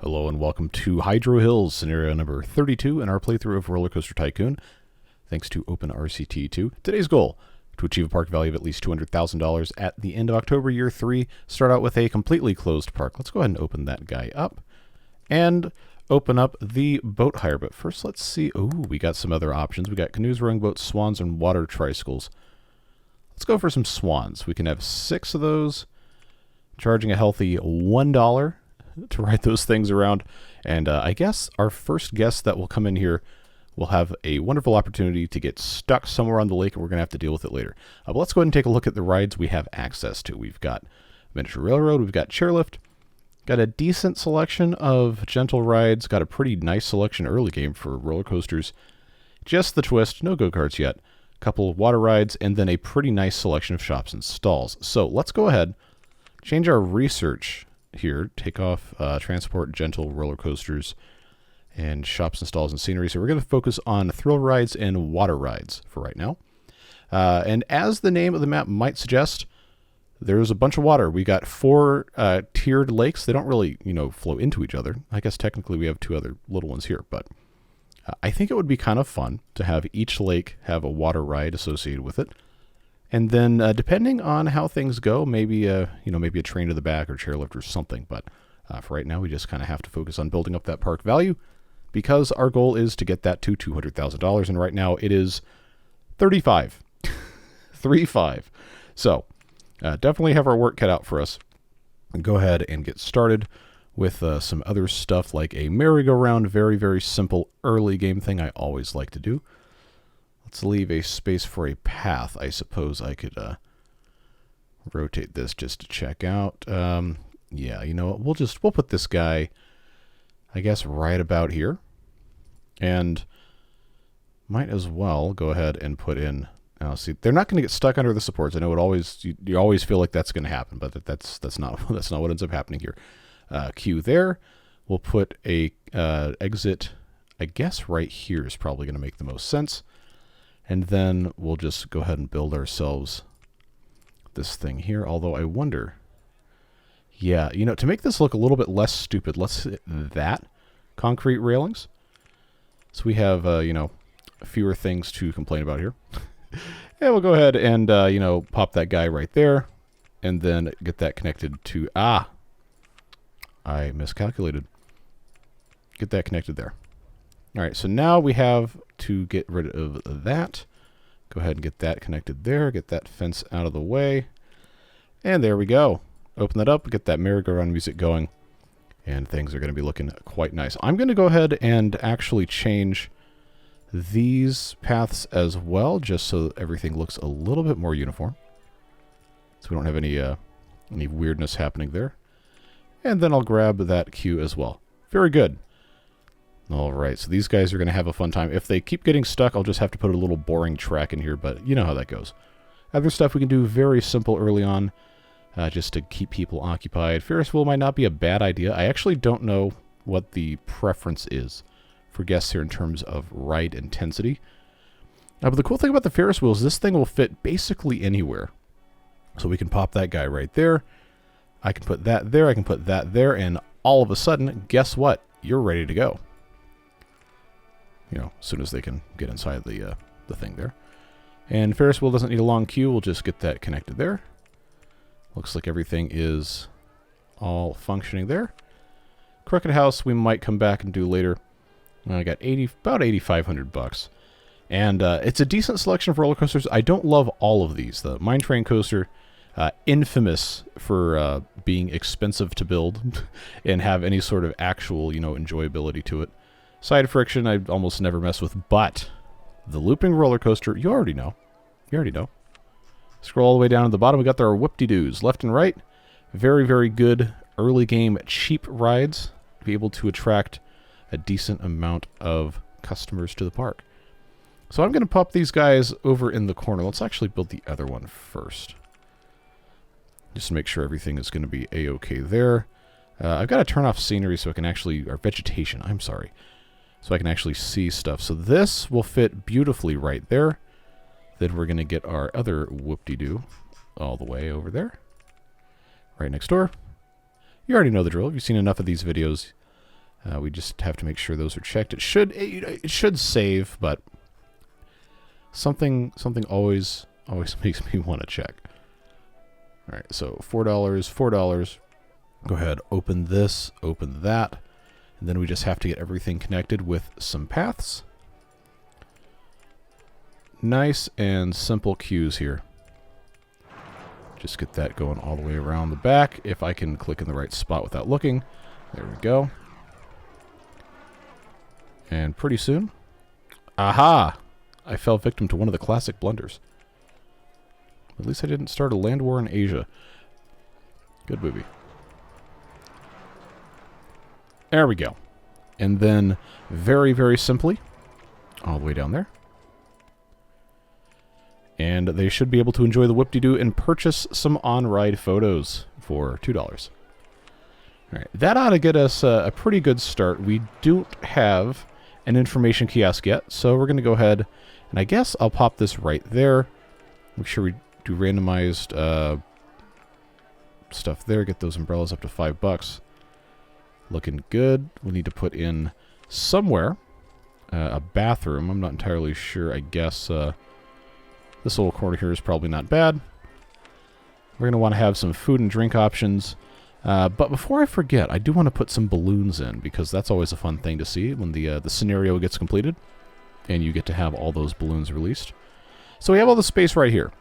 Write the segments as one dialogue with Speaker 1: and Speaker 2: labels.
Speaker 1: Hello and welcome to Hydro Hills, scenario number 32 in our playthrough of RollerCoaster Tycoon, thanks to OpenRCT2. Today's goal, to achieve a park value of at least $200,000 at the end of October year 3, start out with a completely closed park. Let's go ahead and open that guy up, and open up the boat hire. But first let's see, we got some other options. We got canoes, rowing boats, swans, and water tricycles. Let's go for some swans. We can have 6 of those, charging a healthy $1 to ride those things around. And I guess our first guest that will come in here will have a wonderful opportunity to get stuck somewhere on the lake, and we're going to have to deal with it later. But let's go ahead and take a look at the rides we have access to. We've got miniature railroad, we've got chairlift, got a decent selection of gentle rides, got a pretty nice selection early game for roller coasters. Just the twist, no go-karts yet. A couple of water rides, and then a pretty nice selection of shops and stalls. So let's go ahead, change our research here, take off transport, gentle roller coasters, and shops and stalls and scenery. So we're going to focus on thrill rides and water rides for right now. And as the name of the map might suggest, there's a bunch of water. We got 4 tiered lakes. They don't really, flow into each other. I guess technically we have 2 other little ones here, but I think it would be kind of fun to have each lake have a water ride associated with it. And then, depending on how things go, maybe maybe a train to the back or chairlift or something. But for right now, we just kind of have to focus on building up that park value, because our goal is to get that to $200,000. And right now, it is 35, 35. So definitely have our work cut out for us. And go ahead and get started with some other stuff like a merry-go-round. Very, very simple early game thing I always like to do. Let's leave a space for a path. I suppose I could rotate this just to check out. Yeah, you know what? We'll put this guy, I guess, right about here. And might as well go ahead and put in. See, they're not going to get stuck under the supports. I know you always feel like that's going to happen, but that's not what ends up happening here. Q there. We'll put a exit. I guess right here is probably going to make the most sense. And then we'll just go ahead and build ourselves this thing here. Although I wonder, yeah, to make this look a little bit less stupid, let's hit that concrete railings. So we have, fewer things to complain about here. And we'll go ahead and, pop that guy right there. And then get that connected to, I miscalculated. Get that connected there. All right, so now we have to get rid of that. Go ahead and get that connected there. Get that fence out of the way. And there we go. Open that up, get that merry-go-round music going, and things are going to be looking quite nice. I'm going to go ahead and actually change these paths as well, just so everything looks a little bit more uniform. So we don't have any weirdness happening there. And then I'll grab that cue as well. Very good. All right, so these guys are going to have a fun time. If they keep getting stuck, I'll just have to put a little boring track in here, but you know how that goes. Other stuff we can do very simple early on, just to keep people occupied. Ferris wheel might not be a bad idea. I actually don't know what the preference is for guests here in terms of ride intensity. But the cool thing about the Ferris wheel is this thing will fit basically anywhere. So we can pop that guy right there. I can put that there. I can put that there. And all of a sudden, guess what? You're ready to go. As soon as they can get inside the thing there. And Ferris wheel doesn't need a long queue. We'll just get that connected there. Looks like everything is all functioning there. Crooked House we might come back and do later. I got about $8,500. And it's a decent selection of roller coasters. I don't love all of these. The Mine Train Coaster, infamous for being expensive to build and have any sort of actual, enjoyability to it. Side friction, I almost never mess with, but the looping roller coaster, you already know. Scroll all the way down to the bottom. We got our whoop-de-doos left and right. Very, very good early game cheap rides. Be able to attract a decent amount of customers to the park. So I'm going to pop these guys over in the corner. Let's actually build the other one first, just to make sure everything is going to be a-okay there. I've got to turn off scenery so I can actually, or vegetation, I'm sorry. So I can actually see stuff. So this will fit beautifully right there. Then we're going to get our other whoop-de-doo all the way over there. Right next door. You already know the drill. If you've seen enough of these videos, We just have to make sure those are checked. It should save, but something always makes me want to check. All right, so $4. Go ahead, open this, open that, and then we just have to get everything connected with some paths. Nice and simple queues here. Just get that going all the way around the back. If I can click in the right spot without looking. There we go. And pretty soon, aha! I fell victim to one of the classic blunders. At least I didn't start a land war in Asia. Good movie. There we go. And then, very, very simply, all the way down there. And they should be able to enjoy the whoop-de-doo and purchase some on-ride photos for $2. All right, that ought to get us a pretty good start. We don't have an information kiosk yet, so we're going to go ahead, and I guess I'll pop this right there. Make sure we do randomized stuff there. Get those umbrellas up to $5. Looking good. We need to put in somewhere a bathroom. I'm not entirely sure. I guess this little corner here is probably not bad. We're going to want to have some food and drink options. But before I forget, I do want to put some balloons in, because that's always a fun thing to see when the scenario gets completed and you get to have all those balloons released. So we have all the space right here.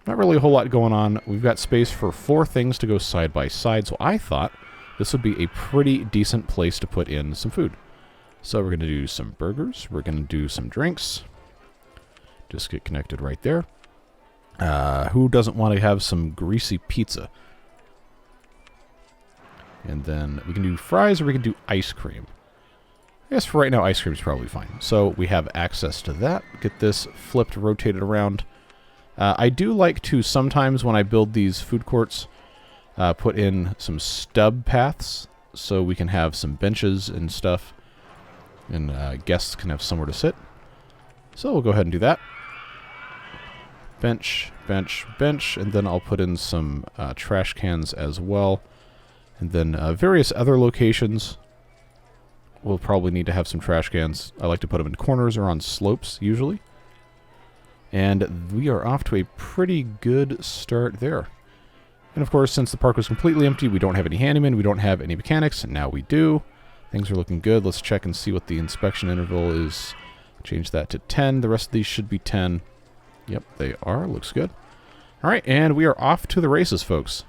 Speaker 1: Not really a whole lot going on. We've got space for 4 things to go side by side, so I thought this would be a pretty decent place to put in some food. So we're going to do some burgers. We're going to do some drinks. Just get connected right there. Who doesn't want to have some greasy pizza? And then we can do fries, or we can do ice cream. I guess for right now, ice cream is probably fine. So we have access to that. Get this flipped, rotated around. I do like to sometimes, when I build these food courts, put in some stub paths so we can have some benches and stuff, and guests can have somewhere to sit. So we'll go ahead and do that. Bench, bench, bench, and then I'll put in some trash cans as well. And then various other locations, we'll probably need to have some trash cans. I like to put them in corners or on slopes, usually. And we are off to a pretty good start there. And of course, since the park was completely empty, we don't have any handymen, we don't have any mechanics, and now we do. Things are looking good. Let's check and see what the inspection interval is. Change that to 10. The rest of these should be 10. Yep, they are. Looks good. All right, and we are off to the races, folks.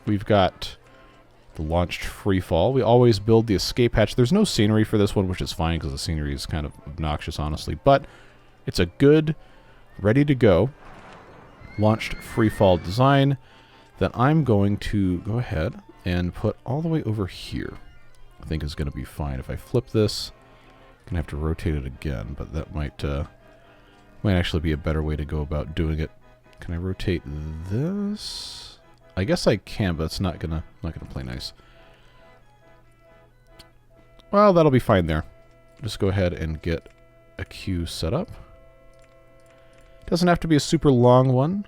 Speaker 1: We've got the launched free fall. We always build the escape hatch. There's no scenery for this one, which is fine because the scenery is kind of obnoxious, honestly. But it's a good, ready to go, launched free fall design that I'm going to go ahead and put all the way over here. I think is going to be fine. If I flip this, I'm going to have to rotate it again, but that might actually be a better way to go about doing it. Can I rotate this? I guess I can, but it's not gonna play nice. Well, that'll be fine there. Just go ahead and get a queue set up. Doesn't have to be a super long one,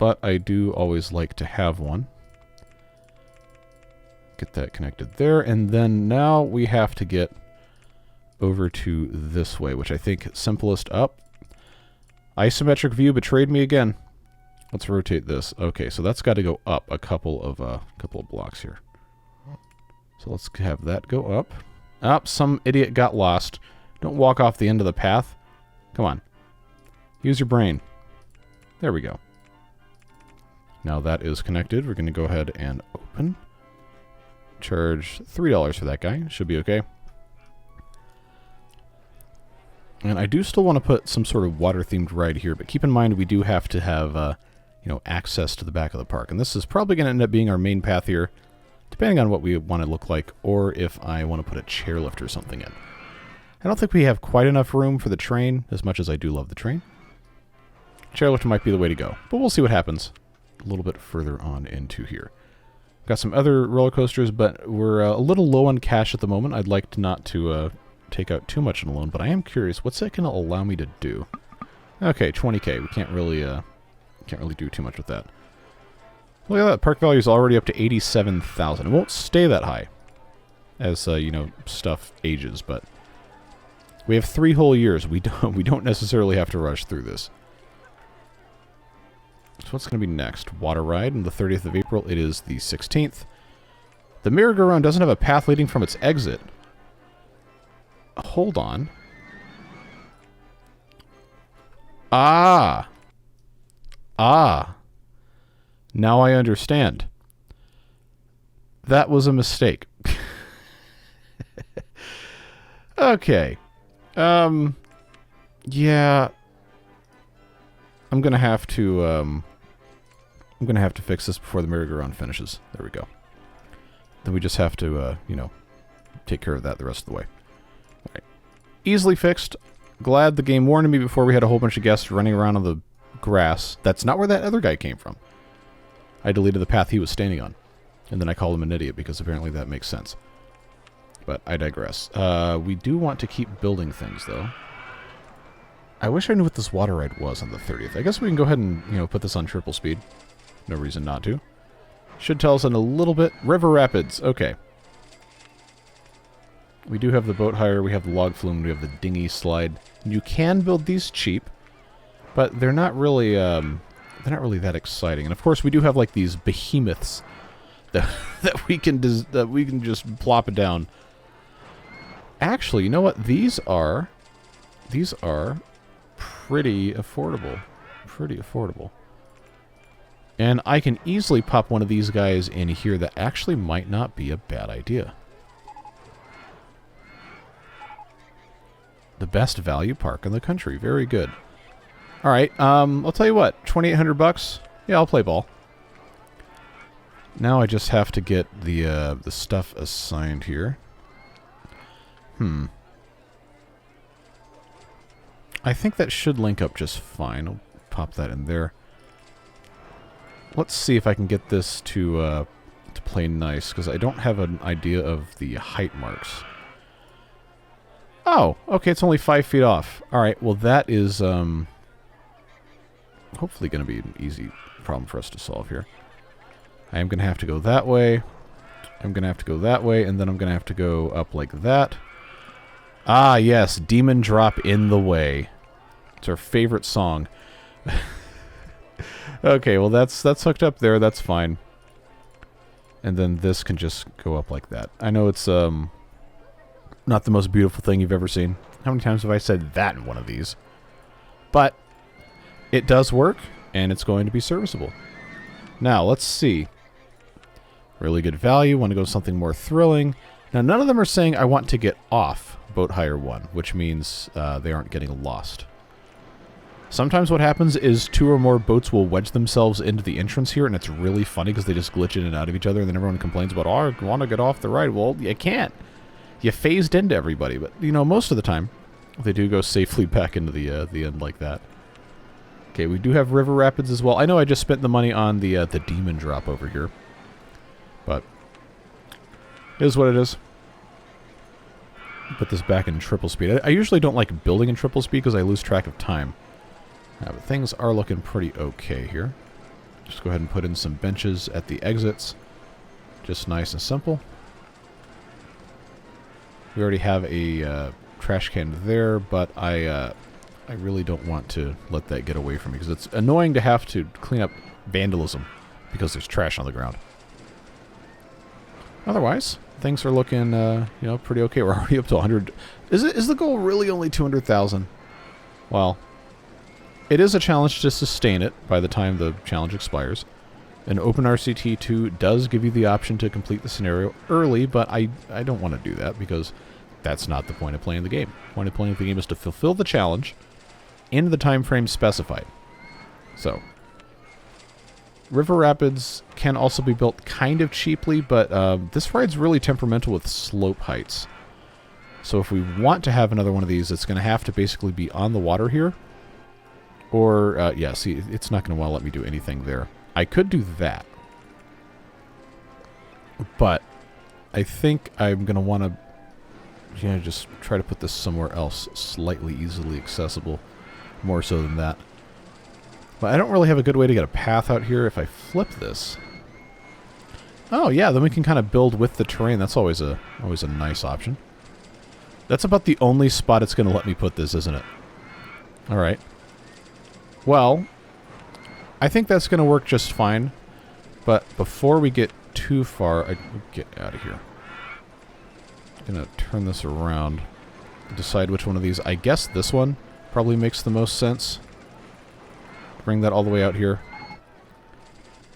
Speaker 1: but I do always like to have one. Get that connected there, and then now we have to get over to this way, which I think simplest up. Isometric view betrayed me again. Let's rotate this. Okay, so that's got to go up a couple of blocks here. So let's have that go up. Up, some idiot got lost. Don't walk off the end of the path. Come on. Use your brain. There we go. Now that is connected. We're going to go ahead and open. Charge $3 for that guy. Should be okay. And I do still want to put some sort of water-themed ride here, but keep in mind we do have to have access to the back of the park. And this is probably going to end up being our main path here, depending on what we want to look like, or if I want to put a chairlift or something in. I don't think we have quite enough room for the train, as much as I do love the train. Chairlift might be the way to go, but we'll see what happens a little bit further on into here. Got some other roller coasters, but we're a little low on cash at the moment. I'd like to not to take out too much in a loan, but I am curious, what's that going to allow me to do? Okay, 20K. We can't really do too much with that. Look at that. Park value is already up to 87,000. It won't stay that high. as you know, stuff ages, but we have 3 whole years. We don't necessarily have to rush through this. So what's going to be next? Water ride on the 30th of April. It is the 16th. The merry-go-round doesn't have a path leading from its exit. Hold on. Ah. Now I understand. That was a mistake. Okay. Yeah. I'm gonna have to fix this before the merry-go-round finishes. There we go. Then we just have to, you know, take care of that the rest of the way. All right. Easily fixed. Glad the game warned me before we had a whole bunch of guests running around on the grass. That's not where that other guy came from. I deleted the path he was standing on. And then I called him an idiot because apparently that makes sense. But I digress. We do want to keep building things, though. I wish I knew what this water ride was on the 30th. I guess we can go ahead and, you know, put this on triple speed. No reason not to. Should tell us in a little bit. River Rapids. Okay. We do have the boat hire. We have the log flume. We have the dinghy slide. You can build these cheap, but they're not really that exciting. And of course, we do have like these behemoths that we can just plop it down. Actually, you know what? These are pretty affordable. Pretty affordable. And I can easily pop one of these guys in here. That actually might not be a bad idea. The best value park in the country. Very good. All right. I'll tell you what. $2,800. Yeah, I'll play ball. Now I just have to get the stuff assigned here. I think that should link up just fine. I'll pop that in there. Let's see if I can get this to play nice, because I don't have an idea of the height marks. Oh, okay, it's only 5 feet off. Alright, well that is hopefully going to be an easy problem for us to solve here. I am going to have to go that way. I'm going to have to go that way, and then I'm going to have to go up like that. Ah, yes, Demon Drop in the Way. It's our favorite song. Okay, well that's hooked up there, that's fine. And then this can just go up like that. I know it's not the most beautiful thing you've ever seen. How many times have I said that in one of these? But it does work, and it's going to be serviceable. Now, let's see. Really good value. Want to go something more thrilling. Now, none of them are saying I want to get off Boat Hire 1, which means they aren't getting lost. Sometimes what happens is 2 or more boats will wedge themselves into the entrance here, and it's really funny because they just glitch in and out of each other, and then everyone complains about, oh, I want to get off the ride. Well, you can't. You phased into everybody, but, you know, most of the time, they do go safely back into the end like that. Okay, we do have River Rapids as well. I know I just spent the money on the Demon Drop over here, but it is what it is. Put this back in triple speed. I usually don't like building in triple speed because I lose track of time. But things are looking pretty okay here. Just go ahead and put in some benches at the exits. Just nice and simple. We already have a trash can there, but I really don't want to let that get away from me because it's annoying to have to clean up vandalism because there's trash on the ground. Otherwise, things are looking, you know, pretty okay. We're already up to 100. Is the goal really only 200,000? Well, it is a challenge to sustain it by the time the challenge expires. And OpenRCT 2 does give you the option to complete the scenario early, but I don't want to do that because that's not the point of playing the game. The point of playing the game is to fulfill the challenge in the time frame specified. So, River Rapids can also be built kind of cheaply, but this ride's really temperamental with slope heights. So if we want to have another one of these, it's going to have to basically be on the water here. Or, yeah, see, it's not going to want to let me do anything there. I could do that. But I think I'm going to want to, you know, just try to put this somewhere else slightly easily accessible. More so than that. But I don't really have a good way to get a path out here. If I flip this, Oh, yeah, then we can kind of build with the terrain. That's always a nice option. That's about the only spot it's going to let me put this, isn't it? All right. Well, I think that's going to work just fine. But before we get too far, I get out of here. I'm going to turn this around. Decide which one of these. I guess this one probably makes the most sense. Bring that all the way out here.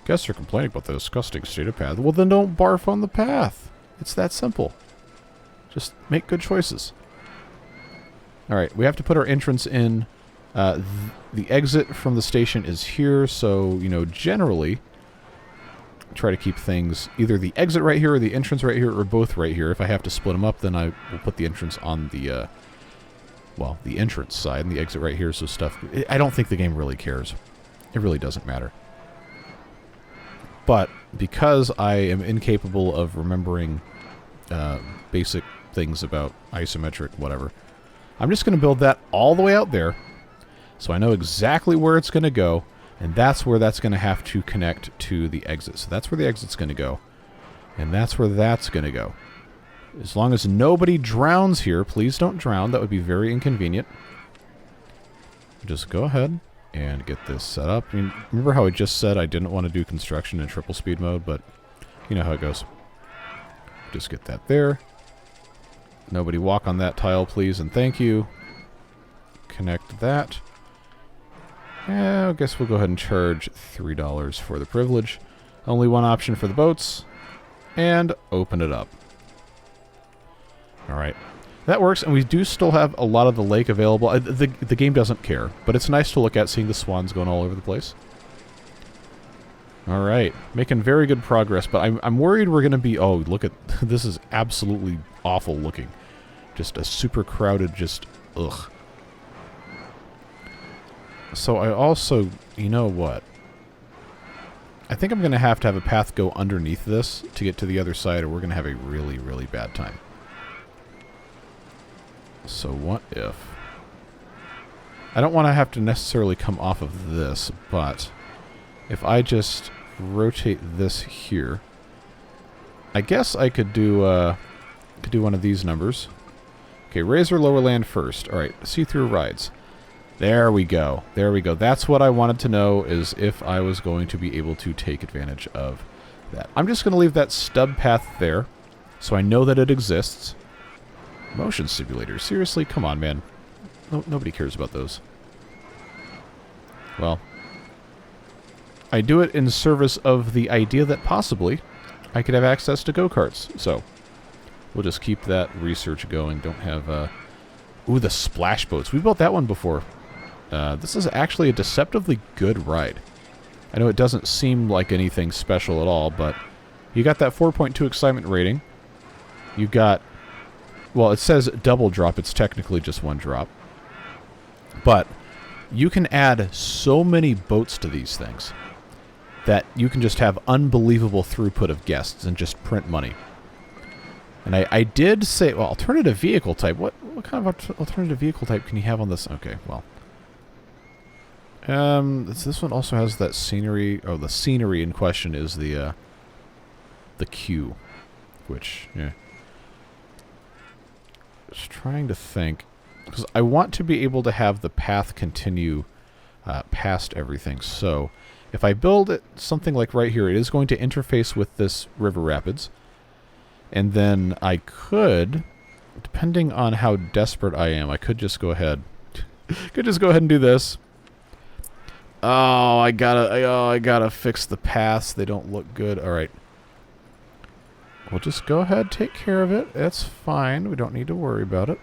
Speaker 1: Guests are complaining about the disgusting state of path. Well, then don't barf on the path. It's that simple. Just make good choices. Alright, we have to put our entrance in. The exit from the station is here, so, you know, generally try to keep things either the exit right here or the entrance right here or both right here. If I have to split them up, then I will put the entrance on the, well, the entrance side and the exit right here, so stuff... I don't think the game really cares. It really doesn't matter. But because I am incapable of remembering basic things about isometric whatever, I'm just going to build that all the way out there so I know exactly where it's going to go, and that's where that's going to have to connect to the exit. So that's where the exit's going to go, and that's where that's going to go. As long as nobody drowns here, please don't drown. That would be very inconvenient. Just go ahead and get this set up. I mean, remember how I just said I didn't want to do construction in triple speed mode, but you know how it goes. Just get that there. Nobody walk on that tile, please, and thank you. Connect that. Yeah, I guess we'll go ahead and charge $3 for the privilege. Only one option for the boats. And open it up. Alright. That works, and we do still have a lot of the lake available. The game doesn't care, but it's nice to look at, seeing the swans going all over the place. Alright, making very good progress, but I'm worried we're going to be... Oh, look at... This is absolutely awful looking. Just a super crowded, just... Ugh. So I also... You know what? I think I'm going to have a path go underneath this to get to the other side, or we're going to have a really, really bad time. So what if... I don't want to have to necessarily come off of this, but if I just rotate this here, I guess I could do one of these numbers. Okay, raise or lower land first. All right, see-through rides. There we go. There we go. That's what I wanted to know, is if I was going to be able to take advantage of that. I'm just going to leave that stub path there, so I know that it exists. Motion simulators. Seriously? Come on, man. Nobody cares about those. Well, I do it in service of the idea that possibly I could have access to go-karts. So, we'll just keep that research going. Don't have, Ooh, the splash boats. We built that one before. This is actually a deceptively good ride. I know it doesn't seem like anything special at all, but you got that 4.2 excitement rating. You got... Well, it says double drop. It's technically just one drop. But you can add so many boats to these things that you can just have unbelievable throughput of guests and just print money. And I did say, well, alternative vehicle type. What kind of alternative vehicle type can you have on this? Okay, well. This one also has that scenery. Oh, the scenery in question is the queue, which, yeah. Just trying to think, because I want to be able to have the path continue past everything. So if I build it something like right here, it is going to interface with this river rapids. And then I could, depending on how desperate I am, I could just go ahead. And do this. Oh, I gotta fix the paths. They don't look good. All right. We'll just go ahead, take care of it. That's fine. We don't need to worry about it.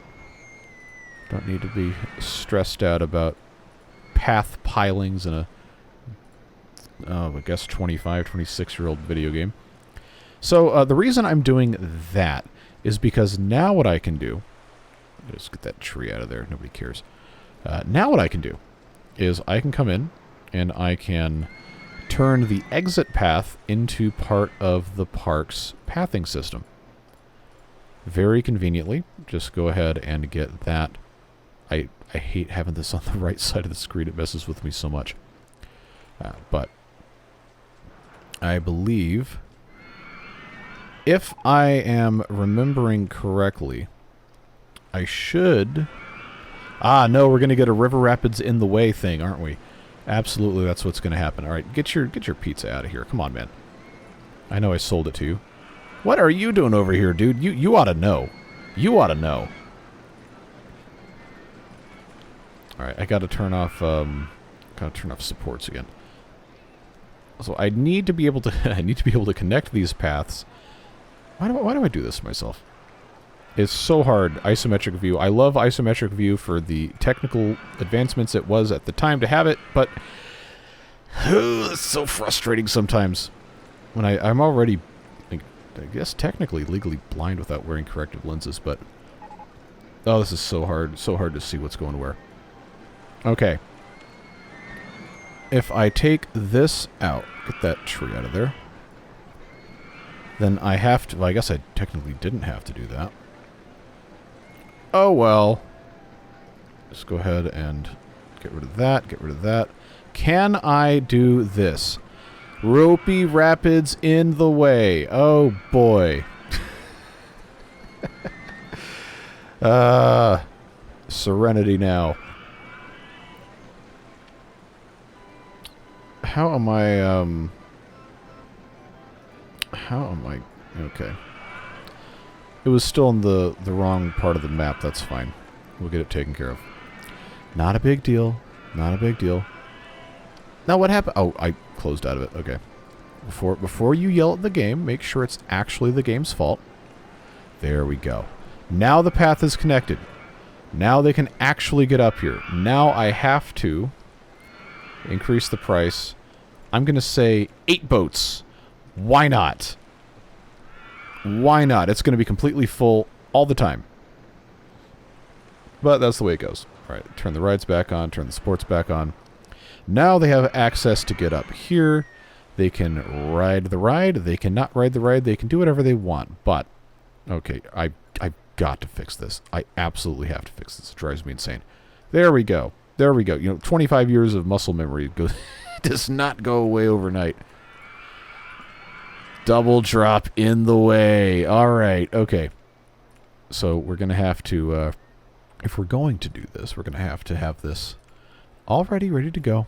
Speaker 1: Don't need to be stressed out about path pilings in a, I guess, 25, 26-year-old video game. So the reason I'm doing that is because now what I can do... Just get that tree out of there. Nobody cares. Now what I can do is I can come in and I can turn the exit path into part of the park's pathing system. Very conveniently. Just go ahead and get that. I hate having this on the right side of the screen. It messes with me so much. But I believe if I am remembering correctly, I should... Ah, no, we're going to get a river rapids in the way thing, aren't we? Absolutely, that's what's going to happen. All right, get your pizza out of here. Come on, man. I know I sold it to you. What are you doing over here, dude? You ought to know. You ought to know. All right, I got to turn off supports again. So I need to be able to I need to be able to connect these paths. Why do I do this to myself? It's so hard, isometric view. I love isometric view for the technical advancements it was at the time to have it, but it's so frustrating sometimes when I'm already, I guess, technically legally blind without wearing corrective lenses, but oh, this is so hard to see what's going where. Okay. If I take this out, get that tree out of there, then I have to, well, I guess I technically didn't have to do that. Oh, well. Just go ahead and get rid of that, get rid of that. Can I do this? Ropey rapids in the way. Oh, boy. Serenity now. How am I, okay. It was still in the wrong part of the map, that's fine. We'll get it taken care of. Not a big deal. Not a big deal. Now what happened? Oh, I closed out of it, okay. Before you yell at the game, make sure it's actually the game's fault. There we go. Now the path is connected. Now they can actually get up here. Now I have to increase the price. I'm going to say 8 boats. Why not? Why not? It's going to be completely full all the time. But that's the way it goes. All right, turn the rides back on, turn the sports back on. Now they have access to get up here. They can ride the ride. They cannot ride the ride. They can do whatever they want. But, okay, I've got to fix this. I absolutely have to fix this. It drives me insane. There we go. There we go. You know, 25 years of muscle memory goes does not go away overnight. Double drop in the way. All right. Okay. So we're going to have to, if we're going to do this, we're going to have this already ready to go.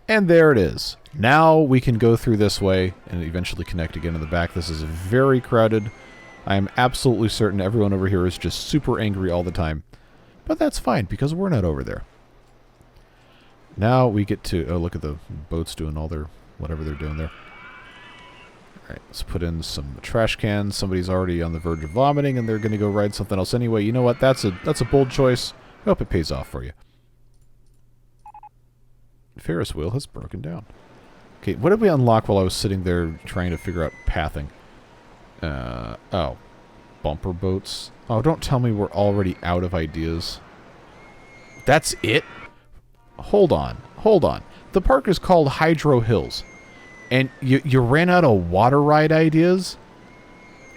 Speaker 1: And there it is. Now we can go through this way and eventually connect again in the back. This is very crowded. I am absolutely certain everyone over here is just super angry all the time. But that's fine, because we're not over there. Now we get to... Oh, look at the boats doing all their... whatever they're doing there. Alright, let's put in some trash cans. Somebody's already on the verge of vomiting, and they're going to go ride something else anyway. You know what? That's a bold choice. I hope it pays off for you. Ferris wheel has broken down. Okay, what did we unlock while I was sitting there trying to figure out pathing? Oh. Bumper boats. Oh, don't tell me we're already out of ideas. That's it? Hold on. Hold on. The park is called Hydro Hills. And you ran out of water ride ideas?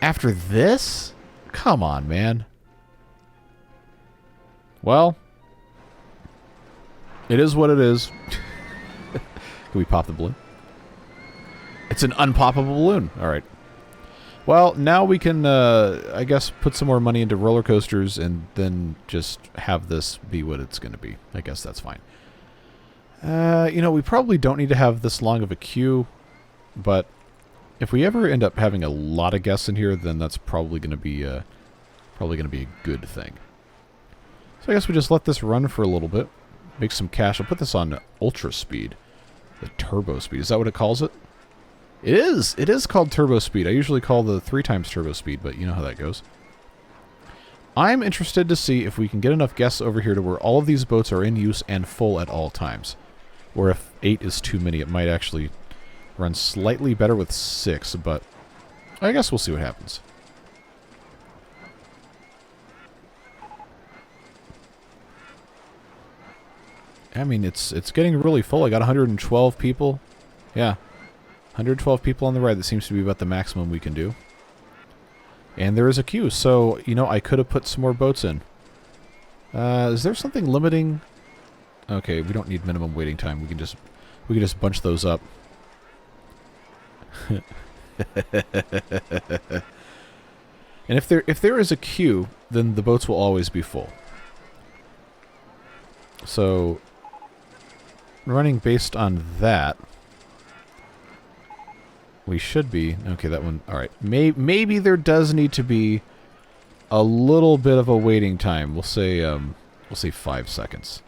Speaker 1: After this? Come on, man. Well, it is what it is. Can we pop the balloon? It's an unpoppable balloon. All right. Well, now we can, I guess, put some more money into roller coasters and then just have this be what it's going to be. I guess that's fine. You know, we probably don't need to have this long of a queue, but if we ever end up having a lot of guests in here, then that's probably going to be a good thing. So I guess we just let this run for a little bit, make some cash. I'll put this on ultra speed, the turbo speed. Is that what it calls it? It is. It is called turbo speed. I usually call the 3 times turbo speed, but you know how that goes. I'm interested to see if we can get enough guests over here to where all of these boats are in use and full at all times. Or if 8 is too many, it might actually run slightly better with 6, but I guess we'll see what happens. I mean, it's getting really full. I got 112 people. Yeah. 112 people on the ride. That seems to be about the maximum we can do. And there is a queue, so, you know, I could have put some more boats in. Is there something limiting? Okay, we don't need minimum waiting time. We can just bunch those up. And if there is a queue, then the boats will always be full. So, running based on that, we should be... Okay, that one... Alright. Maybe there does need to be a little bit of a waiting time. We'll say 5 seconds.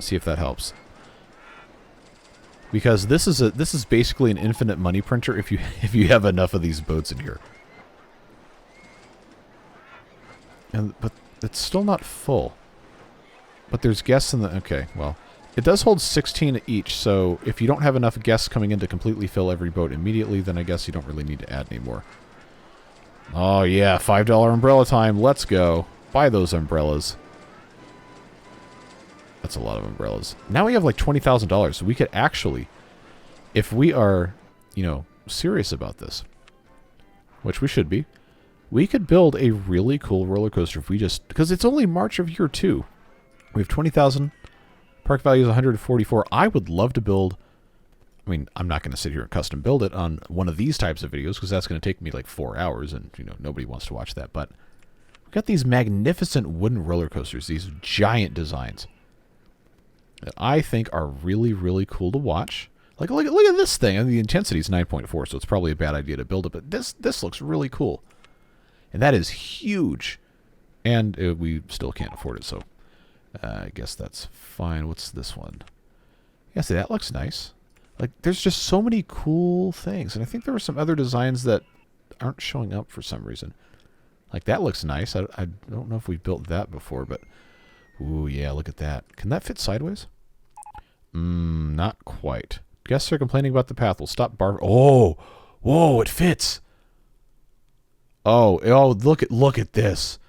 Speaker 1: See if that helps. Because this is basically an infinite money printer if you have enough of these boats in here. But it's still not full. But there's guests in the... Okay, well... It does hold 16 each, so if you don't have enough guests coming in to completely fill every boat immediately, then I guess you don't really need to add any more. Oh yeah, $5 umbrella time. Let's go. Buy those umbrellas. That's a lot of umbrellas. Now we have like $20,000, so we could actually, if we are, serious about this, which we should be, we could build a really cool roller coaster if we just... Because it's only March of year 2. We have 20,000... Park value is 144. I would love to build... I mean, I'm not going to sit here and custom build it on one of these types of videos because that's going to take me like 4 hours and, nobody wants to watch that. But we've got these magnificent wooden roller coasters, these giant designs that I think are really, really cool to watch. Like, look at this thing. And the intensity is 9.4, so it's probably a bad idea to build it. But this looks really cool. And that is huge. And we still can't afford it, so... I guess that's fine. What's this one? Yeah, see, that looks nice. Like, there's just so many cool things. And I think there were some other designs that aren't showing up for some reason. Like, that looks nice. I don't know if we've built that before, but... Ooh, yeah, look at that. Can that fit sideways? Not quite. Guests are complaining about the path. We'll stop Oh! Whoa, it fits! Oh, look at this.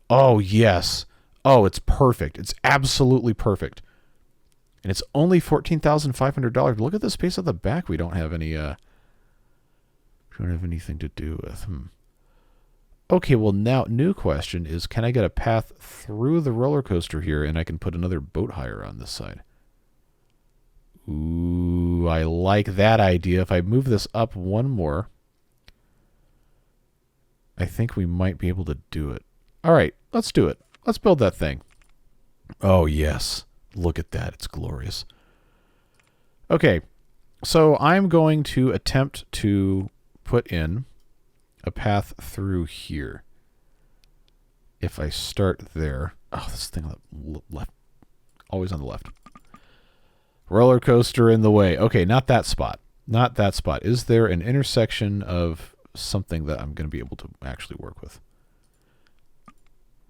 Speaker 1: Oh, yes. Oh, it's perfect. It's absolutely perfect. And it's only $14,500. Look at the space at the back. We don't have any, we don't have anything to do with. Okay, well now, new question is, can I get a path through the roller coaster here and I can put another boat hire on this side? Ooh, I like that idea. If I move this up one more, I think we might be able to do it. All right, let's do it. Let's build that thing. Oh, yes. Look at that. It's glorious. Okay. So I'm going to attempt to put in a path through here. If I start there. Oh, this thing on the left. Always on the left. Roller coaster in the way. Okay, not that spot. Not that spot. Is there an intersection of something that I'm going to be able to actually work with?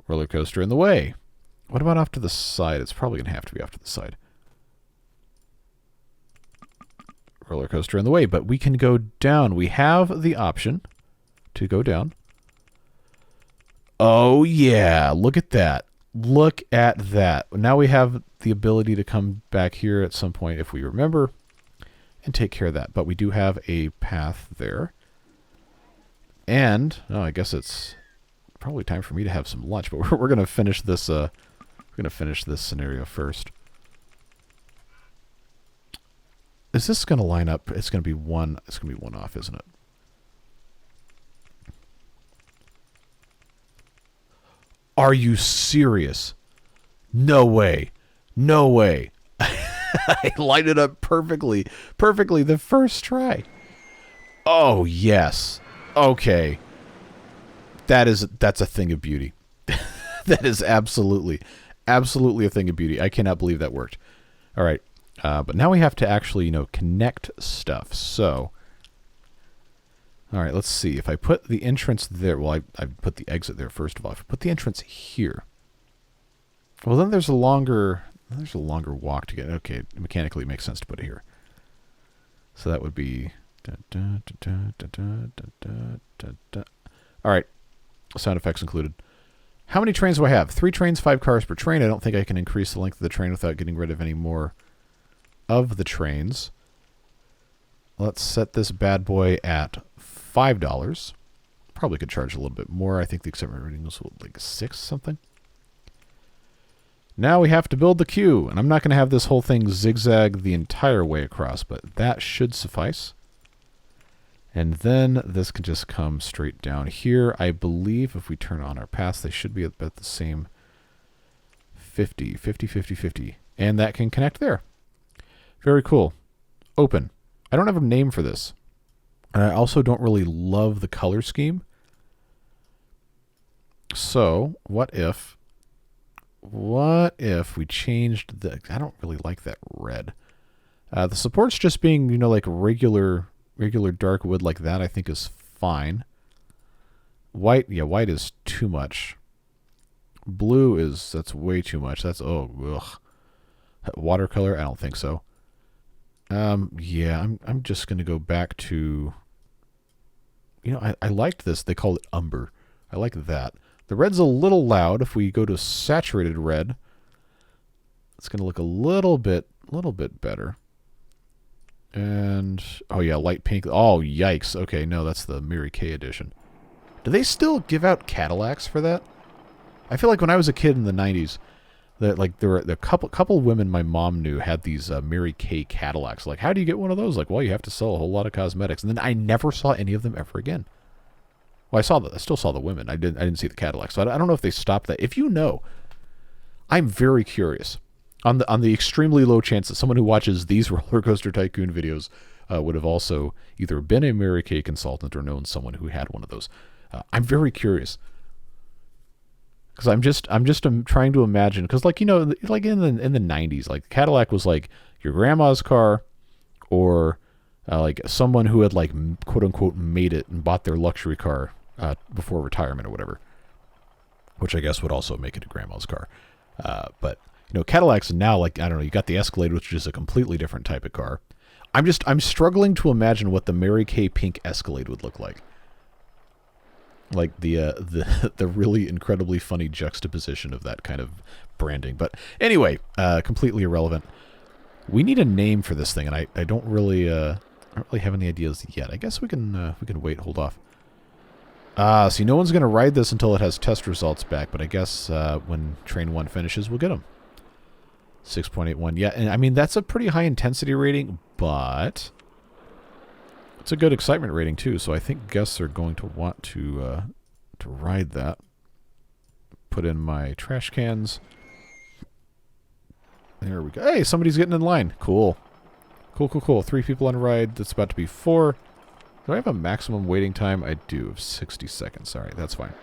Speaker 1: Roller coaster in the way. What about off to the side? It's probably going to have to be off to the side. Roller coaster in the way, but we can go down. We have the option to go down. Oh, yeah. Look at that. Look at that. Now we have the ability to come back here at some point if we remember and take care of that. But we do have a path there. And, oh, I guess it's probably time for me to have some lunch, but we're going to finish this scenario first. Is this going to line up? It's going to be one off, isn't it? Are you serious? No way. No way. I lined it up perfectly the first try. Oh, yes. Okay. That's a thing of beauty. That is absolutely a thing of beauty. I cannot believe that worked. All right. But now we have to actually, connect stuff. So, all right, let's see. If I put the entrance there, well, I put the exit there first of all. If I put the entrance here, well, then there's a longer walk to get. Okay, mechanically it makes sense to put it here. So that would be. All right, sound effects included. How many trains do I have? 3 trains, 5 cars per train. I don't think I can increase the length of the train without getting rid of any more of the trains. Let's set this bad boy at $5. Probably could charge a little bit more. I think the acceptance rating was like 6 something. Now we have to build the queue, and I'm not going to have this whole thing zigzag the entire way across, but that should suffice. And then this can just come straight down here. I believe if we turn on our paths, they should be about the same 50, 50, 50, 50. And that can connect there. Very cool. Open. I don't have a name for this. And I also don't really love the color scheme. So what if we changed the, I don't really like that red. The supports just being, you know, like regular dark wood like that, I think is fine. White, yeah, white is too much. Blue is, that's way too much. That's, oh, ugh. Watercolor, I don't think so. Yeah, I'm just going to go back to, you know, I liked this. They call it umber. I like that. The red's a little loud. If we go to saturated red, it's going to look a little bit better. And, oh yeah, light pink. Oh, yikes. Okay, no, that's the Mary Kay edition. Do they still give out Cadillacs for that? I feel like when I was a kid in the 90s, that like there were a couple women my mom knew had these Mary Kay Cadillacs. Like, how do you get one of those? Like, well, you have to sell a whole lot of cosmetics. And then I never saw any of them ever again. Well, I still saw the women. I didn't see the Cadillacs. So I don't know if they stopped that. If you know, I'm very curious. On the extremely low chance that someone who watches these RollerCoaster Tycoon videos would have also either been a Mary Kay consultant or known someone who had one of those. I'm very curious. Because I'm just trying to imagine, because like, you know, like in the 90s, like Cadillac was like your grandma's car, or like someone who had like quote unquote made it and bought their luxury car before retirement or whatever, which I guess would also make it a grandma's car. But you know, Cadillacs now, like, I don't know, you got the Escalade, which is a completely different type of car. I'm struggling to imagine what the Mary Kay pink Escalade would look like. Like the really incredibly funny juxtaposition of that kind of branding. But anyway, completely irrelevant. We need a name for this thing, and I don't really have any ideas yet. I guess we can wait, hold off. See, no one's gonna ride this until it has test results back, but I guess when Train 1 finishes, we'll get them. 6.81. Yeah, and I mean that's a pretty high intensity rating, but it's a good excitement rating too, so I think guests are going to want to ride that. Put in my trash cans. There we go. Hey, somebody's getting in line. Cool. Cool. 3 people on a ride. That's about to be 4. Do I have a maximum waiting time? I do, of 60 seconds. All right, that's fine.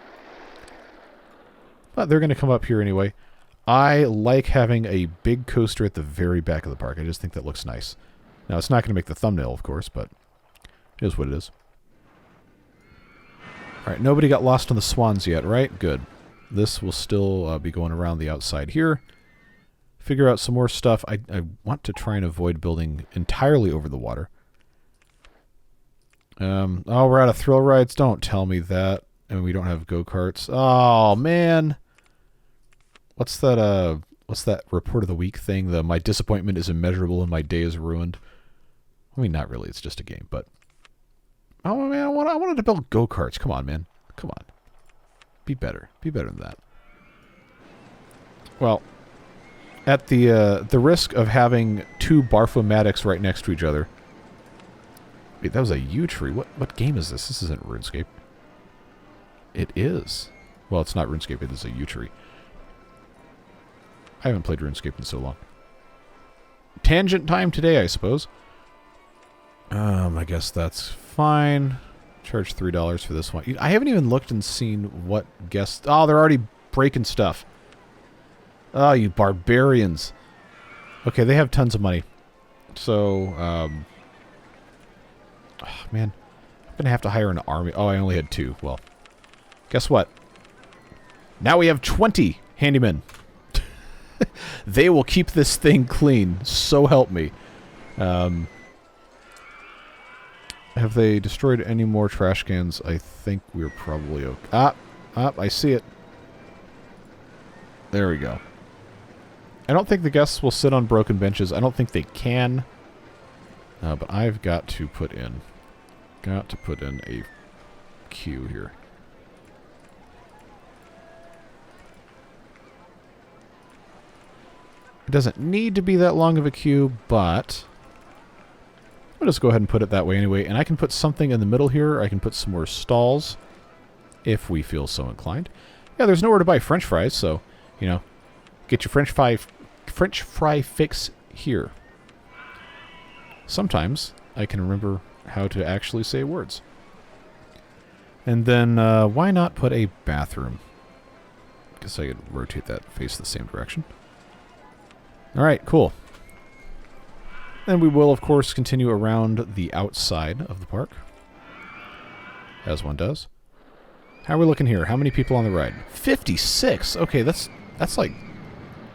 Speaker 1: But they're going to come up here anyway. I like having a big coaster at the very back of the park. I just think that looks nice. Now, it's not going to make the thumbnail, of course, but it is what it is. All right, nobody got lost on the swans yet, right? Good. This will still be going around the outside here. Figure out some more stuff. I want to try and avoid building entirely over the water. Oh, we're out of thrill rides? Don't tell me that. And we don't have go-karts. Oh, man. What's that report of the week thing? My disappointment is immeasurable and my day is ruined. I mean, not really. It's just a game, but... Oh, man, I wanted to build go-karts. Come on, man. Come on. Be better. Be better than that. Well, at the risk of having 2 Barfomatics right next to each other... Wait, that was a yew tree. What game is this? This isn't RuneScape. It is. Well, it's not RuneScape. It is a yew tree. I haven't played RuneScape in so long. Tangent time today, I suppose. I guess that's fine. Charge $3 for this one. I haven't even looked and seen what guests... Oh, they're already breaking stuff. Oh, you barbarians. Okay, they have tons of money. So, oh, man. I'm going to have to hire an army. Oh, I only had 2. Well, guess what? Now we have 20 handymen. They will keep this thing clean. So help me. Have they destroyed any more trash cans? I think we're probably okay. I see it. There we go. I don't think the guests will sit on broken benches. I don't think they can. But I've got to put in a queue here. It doesn't need to be that long of a queue, but I'll just go ahead and put it that way anyway. And I can put something in the middle here. I can put some more stalls if we feel so inclined. Yeah, there's nowhere to buy French fries, so, you know, get your French fry fix here. Sometimes I can remember how to actually say words. And then, why not put a bathroom? Guess I could rotate that face the same direction. Alright, cool. And we will, of course, continue around the outside of the park. As one does. How are we looking here? How many people on the ride? 56! Okay, that's like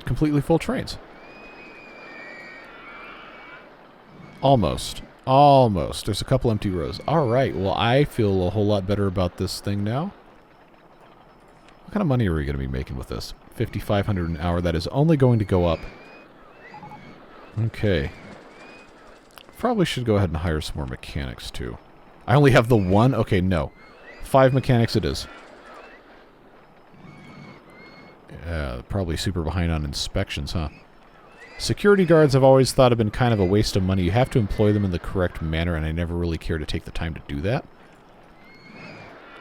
Speaker 1: completely full trains. Almost. Almost. There's a couple empty rows. Alright, well, I feel a whole lot better about this thing now. What kind of money are we going to be making with this? $5,500 an hour. That is only going to go up. Okay. Probably should go ahead and hire some more mechanics, too. I only have the one? Okay, no. 5 mechanics it is. Yeah, probably super behind on inspections, huh? Security guards I've always thought have been kind of a waste of money. You have to employ them in the correct manner, and I never really care to take the time to do that.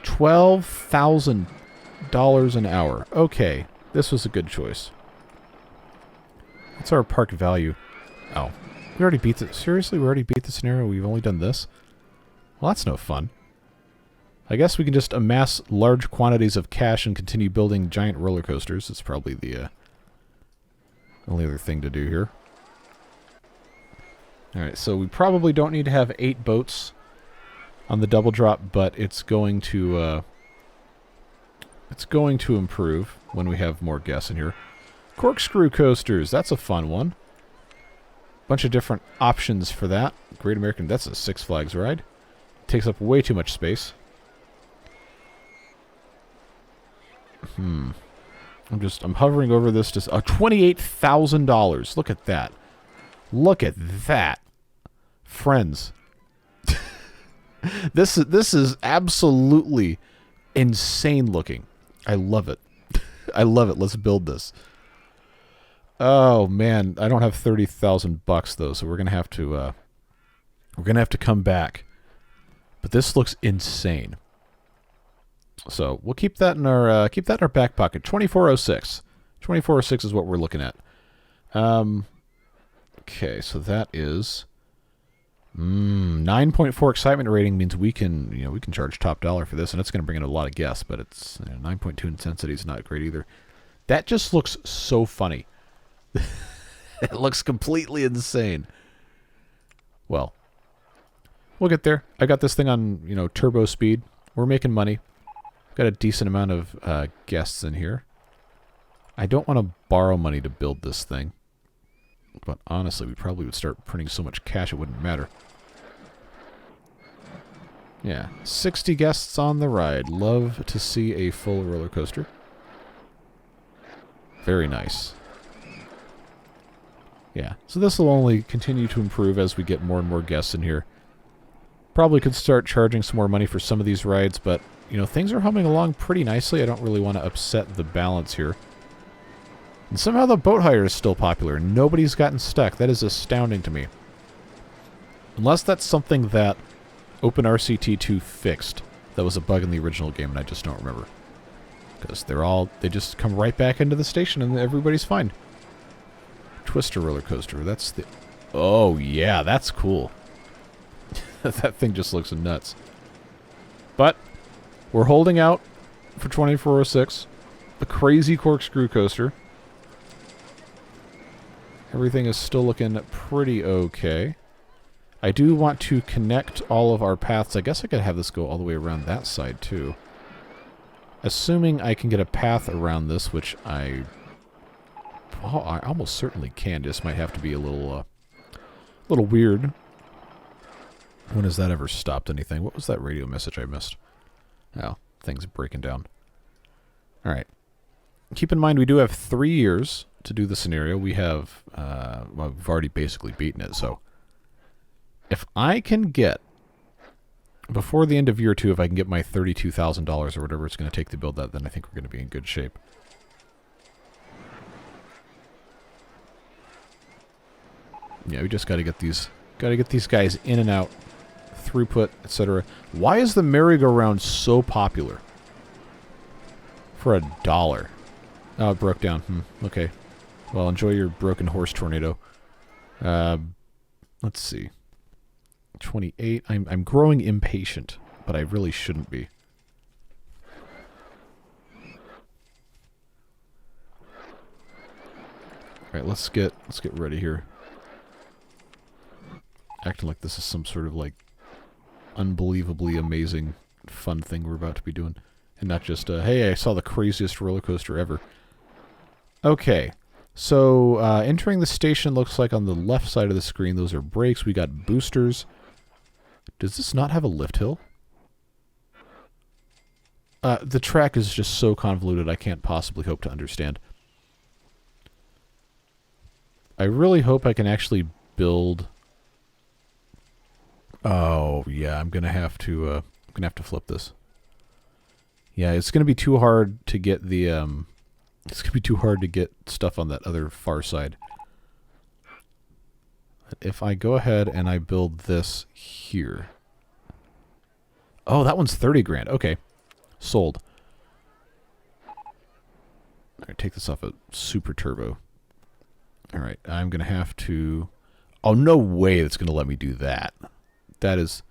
Speaker 1: $12,000 an hour. Okay, this was a good choice. What's our park value? Oh, we already beat the... Seriously, we already beat the scenario? We've only done this? Well, that's no fun. I guess we can just amass large quantities of cash and continue building giant roller coasters. It's probably the only other thing to do here. Alright, so we probably don't need to have 8 boats on the double drop, but it's going to improve when we have more guests in here. Corkscrew coasters, that's a fun one. Bunch of different options for that. Great American, that's a Six Flags ride. Takes up way too much space. I'm hovering over this. Just $28,000. Look at that. Look at that, friends. This is absolutely insane looking. I love it. I love it. Let's build this. Oh man, I don't have $30,000 though, so we're gonna have to come back. But this looks insane. So we'll keep that in our back pocket. 2406. 2406 is what we're looking at. Okay, so that is 9.4 excitement rating means we can charge top dollar for this, and it's going to bring in a lot of guests. But it's 9.2 intensity is not great either. That just looks so funny. It looks completely insane. Well, we'll get there. I got this thing on turbo speed. We're making money. Got a decent amount of guests in here. I don't want to borrow money to build this thing. But honestly, we probably would start printing so much cash it wouldn't matter. Yeah, 60 guests on the ride. Love to see a full roller coaster. Very nice. Yeah, so this will only continue to improve as we get more and more guests in here. Probably could start charging some more money for some of these rides, but things are humming along pretty nicely. I don't really want to upset the balance here. And somehow the boat hire is still popular. Nobody's gotten stuck. That is astounding to me. Unless that's something that OpenRCT2 fixed. That was a bug in the original game, and I just don't remember. Because they just come right back into the station, and everybody's fine. Twister roller coaster. That's the... Oh, yeah, that's cool. That thing just looks nuts. But we're holding out for 2406. A crazy corkscrew coaster. Everything is still looking pretty okay. I do want to connect all of our paths. I guess I could have this go all the way around that side, too. Assuming I can get a path around this, which I almost certainly can. Just might have to be a little weird. When has that ever stopped anything? What was that radio message I missed? Oh, things breaking down. Alright. Keep in mind, we do have 3 years to do the scenario. We have, well, we've already basically beaten it, so... If I can get, before the end of year 2, if I can get my $32,000 or whatever it's going to take to build that, then I think we're going to be in good shape. Yeah, we just got to get these Gotta get these guys in and out. Throughput, etc. Why is the merry-go-round so popular? For $1. Oh, it broke down. Okay. Well, enjoy your broken horse tornado. Let's see. 28. I'm growing impatient, but I really shouldn't be. Alright, let's get ready here. Acting like this is some sort of, like, unbelievably amazing, fun thing we're about to be doing. And not just, hey, I saw the craziest roller coaster ever. Okay. So, entering the station looks like on the left side of the screen, those are brakes. We got boosters. Does this not have a lift hill? The track is just so convoluted, I can't possibly hope to understand. I really hope I can actually build... Oh, yeah, I'm gonna have to flip this. Yeah, it's gonna be too hard to get the, it's gonna be too hard to get stuff on that other far side. If I go ahead and I build this here... Oh, that one's 30 grand. Okay. Sold. Alright, take this off a super turbo. Alright, I'm going to have to... Oh, no way that's going to let me do that. That is...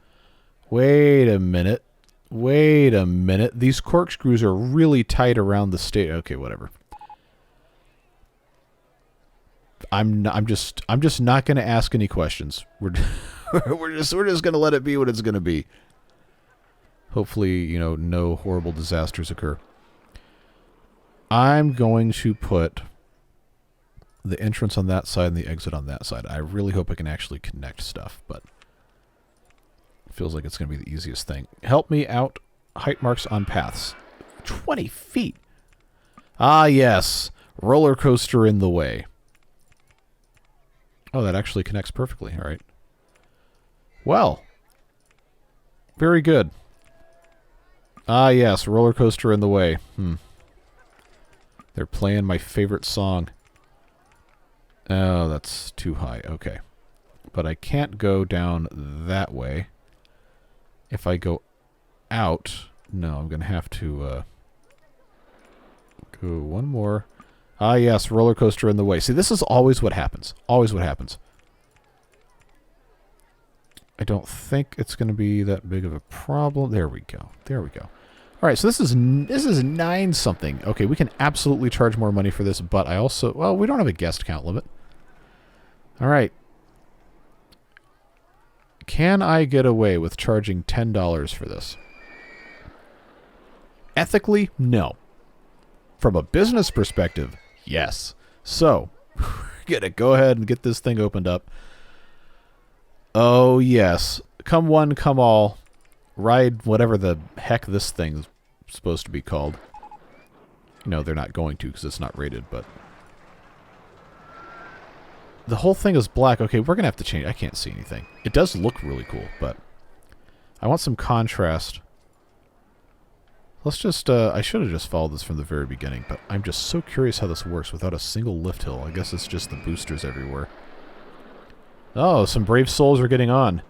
Speaker 1: Wait a minute. Wait a minute. These corkscrews are really tight around the state. Okay, whatever. I'm just not going to ask any questions. We're just going to let it be what it's going to be. Hopefully, you know, no horrible disasters occur. I'm going to put the entrance on that side and the exit on that side. I really hope I can actually connect stuff, but it feels like it's going to be the easiest thing. Help me out. Height marks on paths. 20 feet. Ah, yes. Roller coaster in the way. Oh, that actually connects perfectly. All right. Well. Very good. Ah, yes. Roller coaster in the way. They're playing my favorite song. Oh, that's too high. Okay. But I can't go down that way. If I go out... No, I'm going to have to go one more. Ah, yes. Roller coaster in the way. See, this is always what happens. Always what happens. I don't think it's going to be that big of a problem. There we go. There we go. All right, so this is 9 something. Okay, we can absolutely charge more money for this, but I also... Well, we don't have a guest count limit. All right. Can I get away with charging $10 for this? Ethically, no. From a business perspective, yes. So, we're going to go ahead and get this thing opened up. Oh, yes. Come one, come all. Ride whatever the heck this thing's supposed to be called. No, they're not going to because it's not rated, but... The whole thing is black. Okay, we're going to have to change. I can't see anything. It does look really cool, but... I want some contrast. Let's just... I should have just followed this from the very beginning, but I'm just so curious how this works without a single lift hill. I guess it's just the boosters everywhere. Oh, some brave souls are getting on.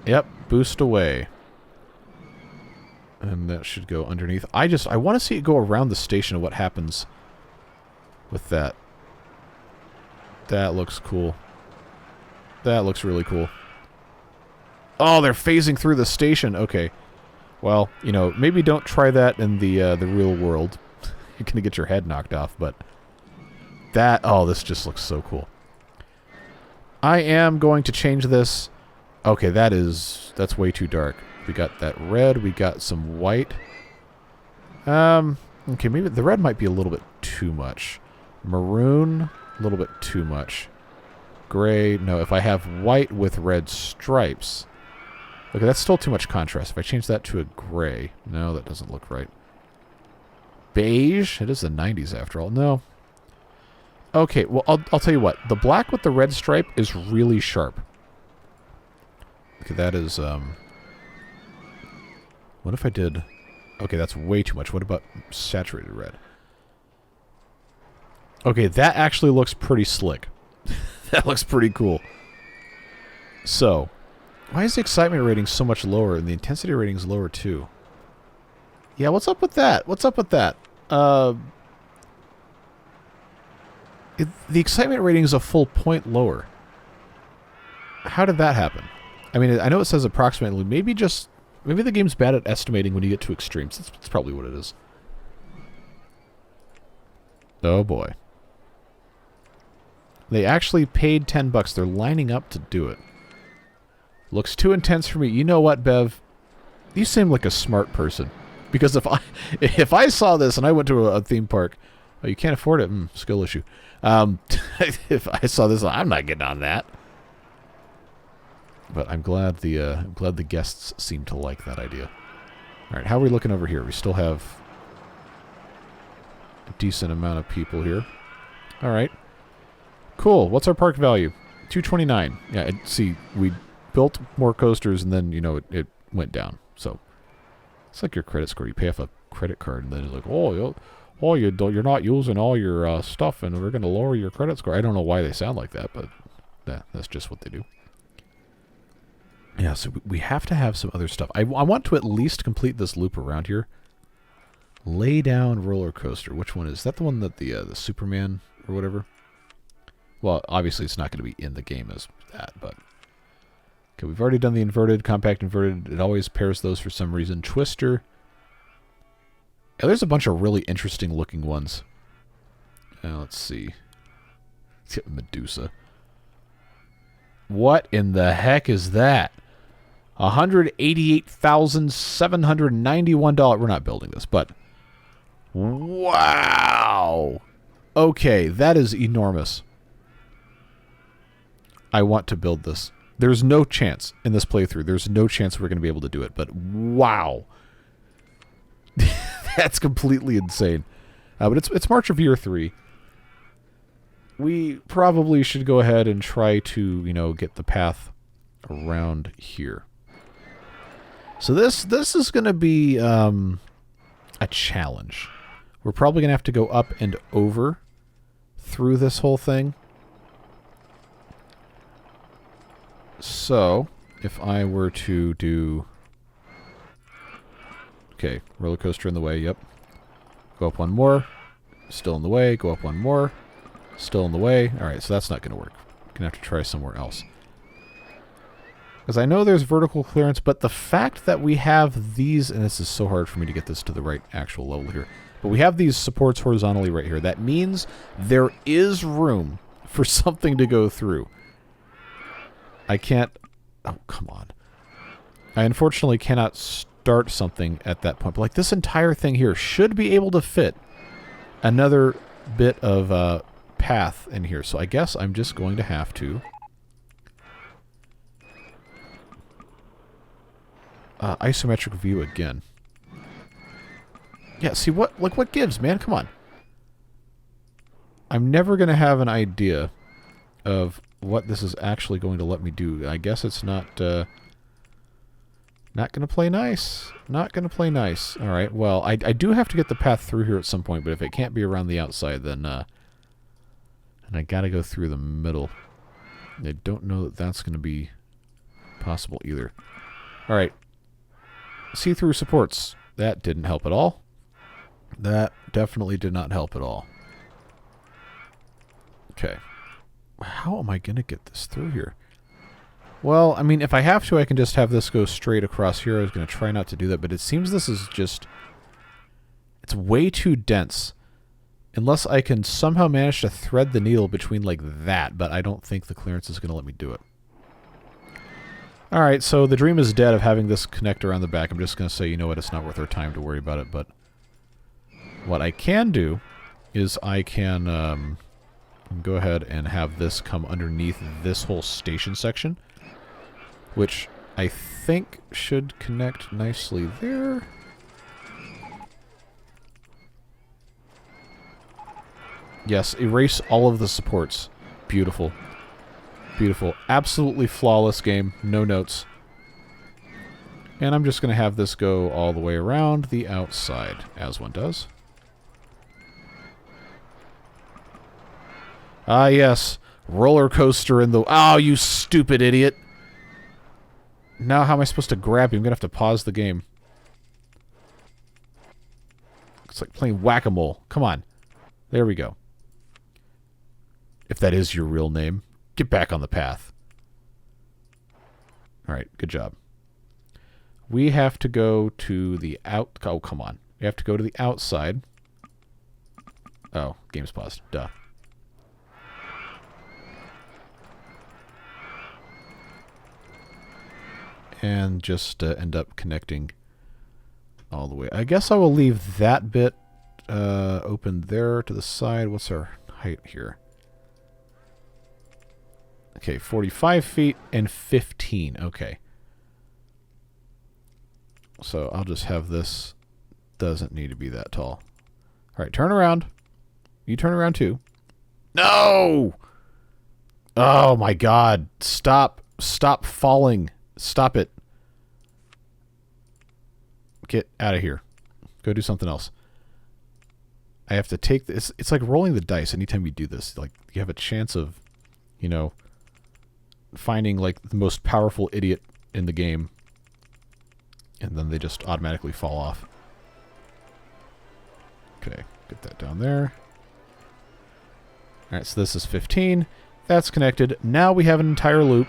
Speaker 1: Yep, boost away. And that should go underneath. I want to see it go around the station and what happens with that. That looks cool. That looks really cool. Oh, they're phasing through the station. Okay. Well, you know, maybe don't try that in the real world. You're going to get your head knocked off, but that... Oh, this just looks so cool. I am going to change this. Okay, that's way too dark. We got that red, we got some white. Okay, maybe the red might be a little bit too much. Maroon, a little bit too much. Gray, no, if I have white with red stripes. Okay, that's still too much contrast. If I change that to a gray, no, that doesn't look right. Beige, it is the 90s after all. No. Okay, well, I'll tell you what. The black with the red stripe is really sharp. Okay, that is, what if I did... Okay, that's way too much. What about saturated red? Okay, that actually looks pretty slick. That looks pretty cool. So, why is the excitement rating so much lower and the intensity rating is lower too? Yeah, what's up with that? What's up with that? The excitement rating is a full point lower. How did that happen? I mean, I know it says approximately. Maybe the game's bad at estimating when you get to extremes. That's probably what it is. Oh boy. They actually paid $10. They're lining up to do it. Looks too intense for me. You know what, Bev? You seem like a smart person. Because if I saw this and I went to a theme park, oh, you can't afford it. Skill issue. If I saw this, I'm not getting on that. But I'm glad the guests seem to like that idea. All right, how are we looking over here? We still have a decent amount of people here. All right. Cool. What's our park value? $229. Yeah, see, we built more coasters and then, you know, it went down. So it's like your credit score. You pay off a credit card and then it's like, you're not using all your stuff and we're going to lower your credit score. I don't know why they sound like that, but that's just what they do. Yeah, so we have to have some other stuff. I want to at least complete this loop around here. Lay down roller coaster. Which one is that? The one that the Superman or whatever? Well, obviously it's not going to be in the game as that, but okay, we've already done the inverted, compact inverted. It always pairs those for some reason. Twister. Yeah, there's a bunch of really interesting looking ones. Let's see. Let's get Medusa. What in the heck is that? $188,791. We're not building this, but wow. Okay, that is enormous. I want to build this. There's no chance in this playthrough. There's no chance we're going to be able to do it, but wow. That's completely insane. But it's March of Year 3. We probably should go ahead and try to, you know, get the path around here. So this is going to be a challenge. We're probably going to have to go up and over through this whole thing. So, if I were to do... Okay, roller coaster in the way, yep. Go up one more. Still in the way. Go up one more. Still in the way. Alright, so that's not going to work. Going to have to try somewhere else. Because I know there's vertical clearance, but the fact that we have these... And this is so hard for me to get this to the right actual level here. But we have these supports horizontally right here. That means there is room for something to go through. I can't... Oh, come on. I unfortunately cannot start something at that point. But like this entire thing here should be able to fit another bit of path in here. So I guess I'm just going to have to... isometric view again. Yeah, see what... Like, what gives, man? Come on. I'm never going to have an idea of what this is actually going to let me do. I guess it's not going to play nice. Not going to play nice. All right, well, I do have to get the path through here at some point, but if it can't be around the outside, then and I got to go through the middle. I don't know that that's going to be possible either. All right. See-through supports. That didn't help at all. That definitely did not help at all. Okay. How am I going to get this through here? Well, I mean, if I have to, I can just have this go straight across here. I was going to try not to do that, but it seems this is just... It's way too dense. Unless I can somehow manage to thread the needle between like that, but I don't think the clearance is going to let me do it. Alright, so the dream is dead of having this connect around the back. I'm just going to say, you know what, it's not worth our time to worry about it, but... What I can do is I can go ahead and have this come underneath this whole station section, which I think should connect nicely there. Yes, erase all of the supports. Beautiful. Beautiful. Absolutely flawless game. No notes. And I'm just going to have this go all the way around the outside, as one does. Ah, yes. Roller coaster in the... Oh, you stupid idiot. Now how am I supposed to grab you? I'm going to have to pause the game. It's like playing whack-a-mole. Come on. There we go. If that is your real name, get back on the path. Alright, good job. We have to go to the out... Oh, come on. We have to go to the outside. Oh, game's paused. Duh. And just end up connecting all the way. I guess I will leave that bit open there to the side. What's our height here? Okay, 45 feet and 15. Okay. So I'll just have this. Doesn't need to be that tall. All right, turn around. You turn around too. No! Oh my God. Stop. Stop falling. Stop it. Get out of here. Go do something else. I have to take this. It's like rolling the dice anytime you do this. Like, you have a chance of, you know, finding, like, the most powerful idiot in the game. And then they just automatically fall off. Okay, get that down there. Alright, so this is 15. That's connected. Now we have an entire loop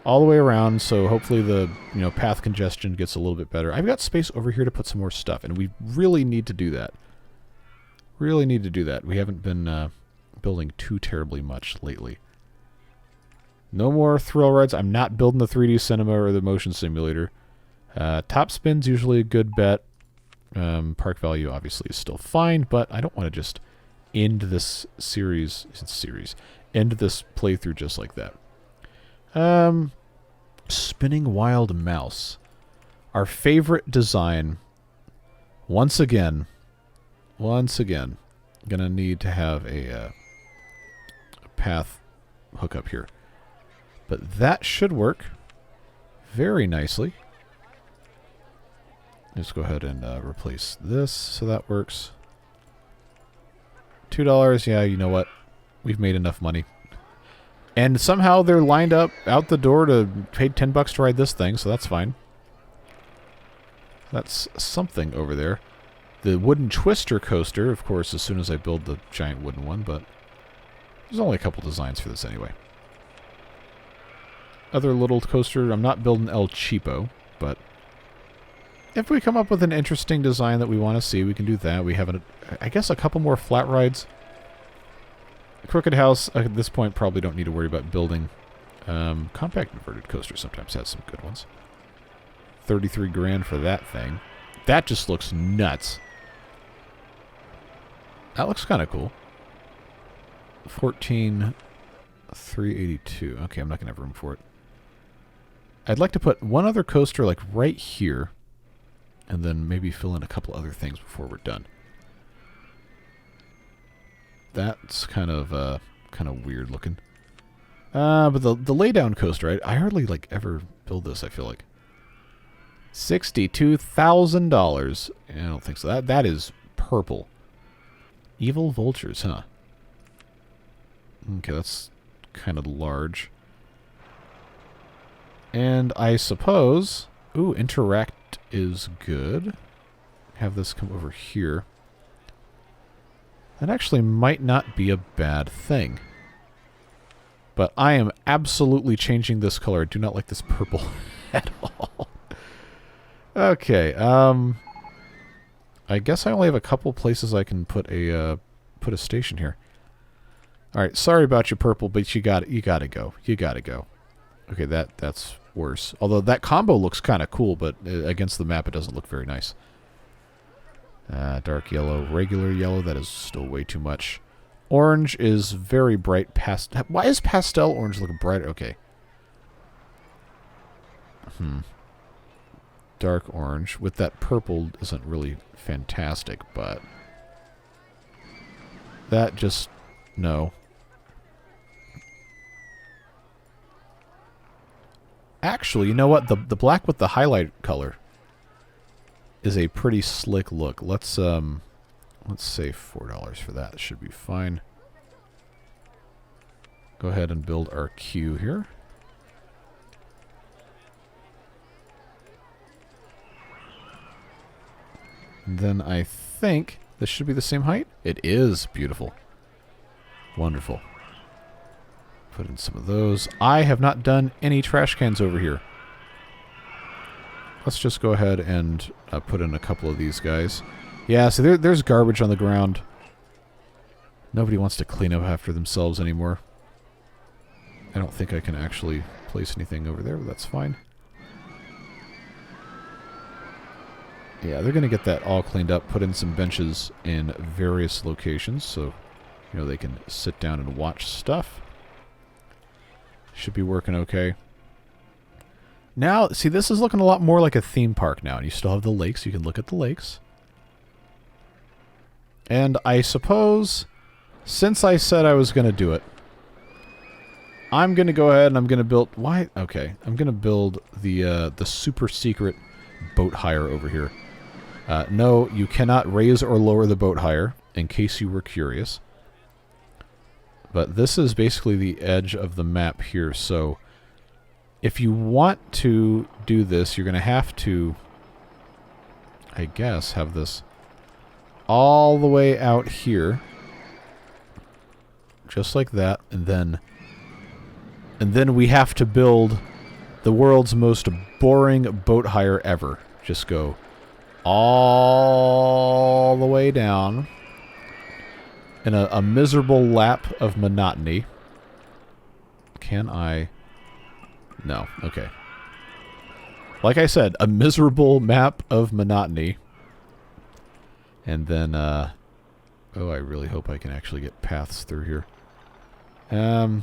Speaker 1: all the way around, so hopefully the, you know, path congestion gets a little bit better. I've got space over here to put some more stuff, and we really need to do that. Really need to do that. We haven't been building too terribly much lately. No more thrill rides. I'm not building the 3D cinema or the motion simulator. Top spin's usually a good bet. Park value obviously is still fine, but I don't want to just end this end this playthrough just like that. Spinning Wild Mouse. Our favorite design. Once again, gonna need to have a path hook up here. But that should work very nicely. Let's go ahead and replace this so that works. $2, yeah, you know what? We've made enough money. And somehow they're lined up out the door to pay $10 to ride this thing, so that's fine. That's something over there. The wooden twister coaster, of course, as soon as I build the giant wooden one, but there's only a couple designs for this anyway. Other little coaster, I'm not building El Cheapo, but if we come up with an interesting design that we want to see, we can do that. We have, I guess, a couple more flat rides. Crooked House, at this point, probably don't need to worry about building. Compact inverted coaster sometimes has some good ones. 33 grand for that thing. That just looks nuts. That looks kind of cool. 14,382. Okay, I'm not going to have room for it. I'd like to put one other coaster, like, right here. And then maybe fill in a couple other things before we're done. That's kind of weird looking. But the laydown coaster, I hardly like ever build this. I feel like $62,000. I don't think so. That is purple. Evil vultures, huh? Okay, that's kind of large. And I suppose, ooh, interact is good. Have this come over here. That actually might not be a bad thing. But I am absolutely changing this color. I do not like this purple at all. Okay, I guess I only have a couple places I can put a station here. All right, sorry about your purple, but you gotta go. You gotta go. Okay, that's worse. Although that combo looks kind of cool, but against the map it doesn't look very nice. Dark yellow, regular yellow, that is still way too much. Orange is very bright pastel. Why is pastel orange look brighter? Okay. Dark orange with that purple isn't really fantastic, but that just, no. Actually, you know what? The black with the highlight color is a pretty slick look. Let's say $4 for that. Should be fine. Go ahead and build our queue here. And then I think this should be the same height. It is. Beautiful. Wonderful. Put in some of those. I have not done any trash cans over here. Let's just go ahead and put in a couple of these guys. Yeah, so there's garbage on the ground. Nobody wants to clean up after themselves anymore. I don't think I can actually place anything over there, but that's fine. Yeah, they're going to get that all cleaned up, put in some benches in various locations so, you know, they can sit down and watch stuff. Should be working okay. Now, see, this is looking a lot more like a theme park now, and you still have the lakes. You can look at the lakes. And I suppose, since I said I was going to do it, I'm going to go ahead and I'm going to build... Why? Okay. I'm going to build the super secret boat hire over here. No, you cannot raise or lower the boat hire, in case you were curious. But this is basically the edge of the map here, so if you want to do this, you're going to have to, I guess, have this all the way out here. Just like that, and then we have to build the world's most boring boat hire ever. Just go all the way down in a miserable lap of monotony. Can I? No. Okay. Like I said, a miserable map of monotony. And then, oh, I really hope I can actually get paths through here. I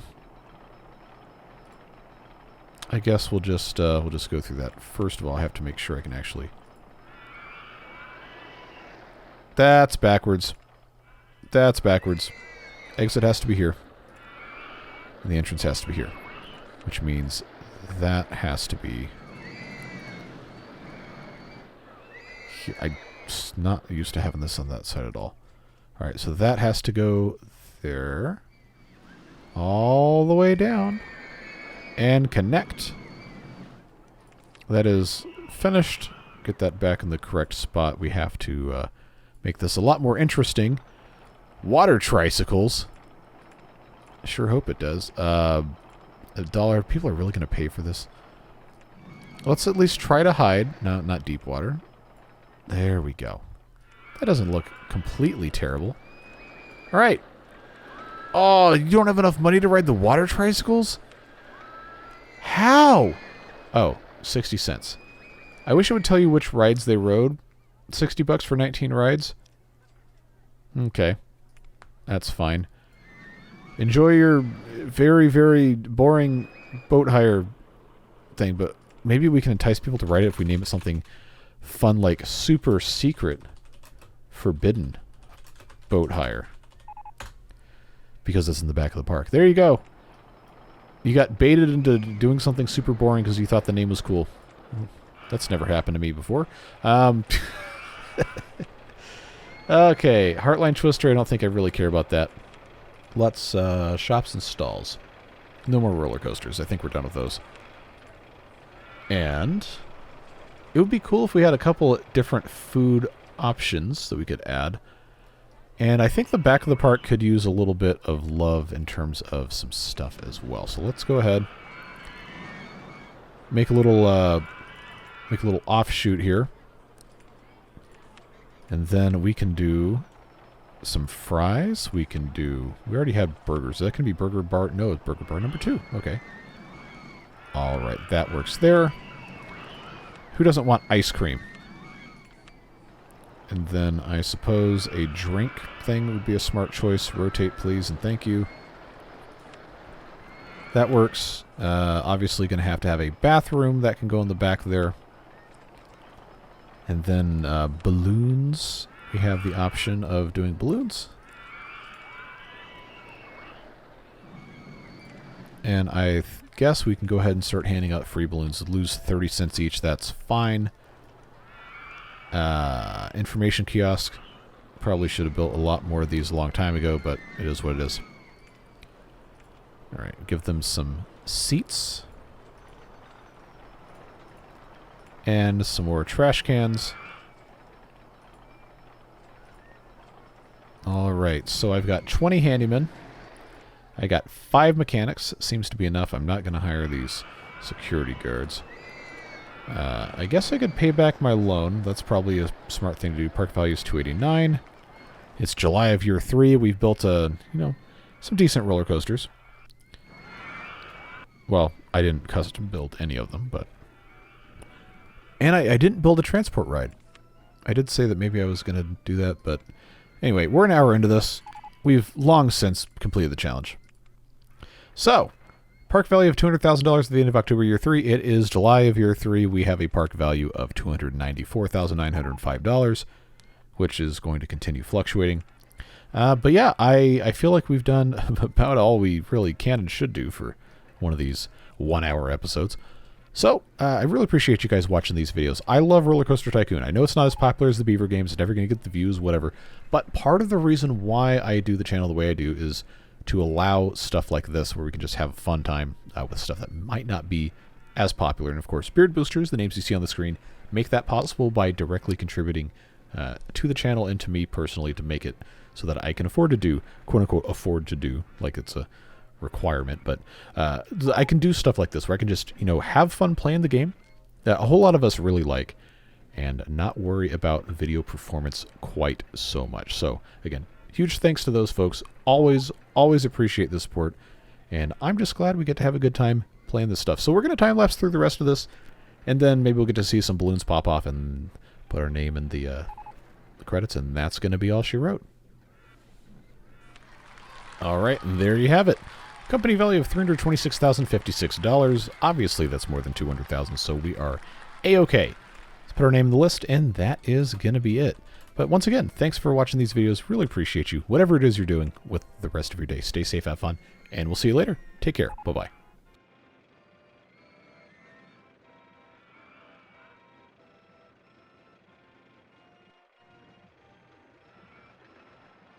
Speaker 1: guess we'll just go through that. First of all, I have to make sure I can actually... That's backwards. That's backwards. Exit has to be here. And the entrance has to be here. Which means that has to be... here. I'm not used to having this on that side at all. Alright, so that has to go there. All the way down. And connect. That is finished. Get that back in the correct spot. We have to make this a lot more interesting. Water tricycles. I sure hope it does. $1. People are really going to pay for this. Let's at least try to hide. No, not deep water. There we go. That doesn't look completely terrible. All right. Oh, you don't have enough money to ride the water tricycles? How? Oh, 60 cents. I wish it would tell you which rides they rode. $60 for 19 rides? Okay. That's fine. Enjoy your very, very boring boat hire thing, but maybe we can entice people to ride it if we name it something fun like Super Secret Forbidden Boat Hire. Because it's in the back of the park. There you go. You got baited into doing something super boring because you thought the name was cool. That's never happened to me before. Okay, Heartline Twister, I don't think I really care about that. Let's, shops and stalls. No more roller coasters. I think we're done with those. And it would be cool if we had a couple different food options that we could add. And I think the back of the park could use a little bit of love in terms of some stuff as well. So let's go ahead. Make a little offshoot here. And then we can do some fries. We already had burgers. That can be burger bar. No, it's burger bar number 2. Okay. All right, that works there. Who doesn't want ice cream? And then I suppose a drink thing would be a smart choice. Rotate, please, and thank you. That works. Obviously going to have a bathroom that can go in the back there. And then balloons. We have the option of doing balloons. And I guess we can go ahead and start handing out free balloons. Lose 30 cents each. That's fine. Information kiosk. Probably should have built a lot more of these a long time ago, but it is what it is. Alright, give them some seats. And some more trash cans. Alright, so I've got 20 handymen. I got 5 mechanics. Seems to be enough. I'm not going to hire these security guards. I guess I could pay back my loan. That's probably a smart thing to do. Park value is 289. It's July of year 3. We've built some decent roller coasters. Well, I didn't custom build any of them, but... And I didn't build a transport ride. I did say that maybe I was going to do that, but... Anyway, we're an hour into this. We've long since completed the challenge. So, park value of $200,000 at the end of October year 3. It is July of year 3. We have a park value of $294,905, which is going to continue fluctuating. But yeah, I feel like we've done about all we really can and should do for one of these 1-hour episodes. So, I really appreciate you guys watching these videos. I love RollerCoaster Tycoon. I know it's not as popular as the Beaver games. It's never going to get the views, whatever. But part of the reason why I do the channel the way I do is to allow stuff like this where we can just have a fun time with stuff that might not be as popular. And of course, Beard Boosters, the names you see on the screen, make that possible by directly contributing to the channel and to me personally to make it so that I can afford to do, quote-unquote, afford to do, like it's a requirement. But I can do stuff like this where I can just, have fun playing the game that a whole lot of us really like and not worry about video performance quite so much. So, again, huge thanks to those folks. Always appreciate the support. And I'm just glad we get to have a good time playing this stuff. So we're going to time-lapse through the rest of this. And then maybe we'll get to see some balloons pop off and put our name in the credits. And that's going to be all she wrote. All right, and there you have it. Company value of $326,056. Obviously, that's more than $200,000, so we are A-okay. Let's put our name in the list, and that is going to be it. But once again, thanks for watching these videos. Really appreciate you. Whatever it is you're doing with the rest of your day, stay safe, have fun, and we'll see you later. Take care. Bye-bye.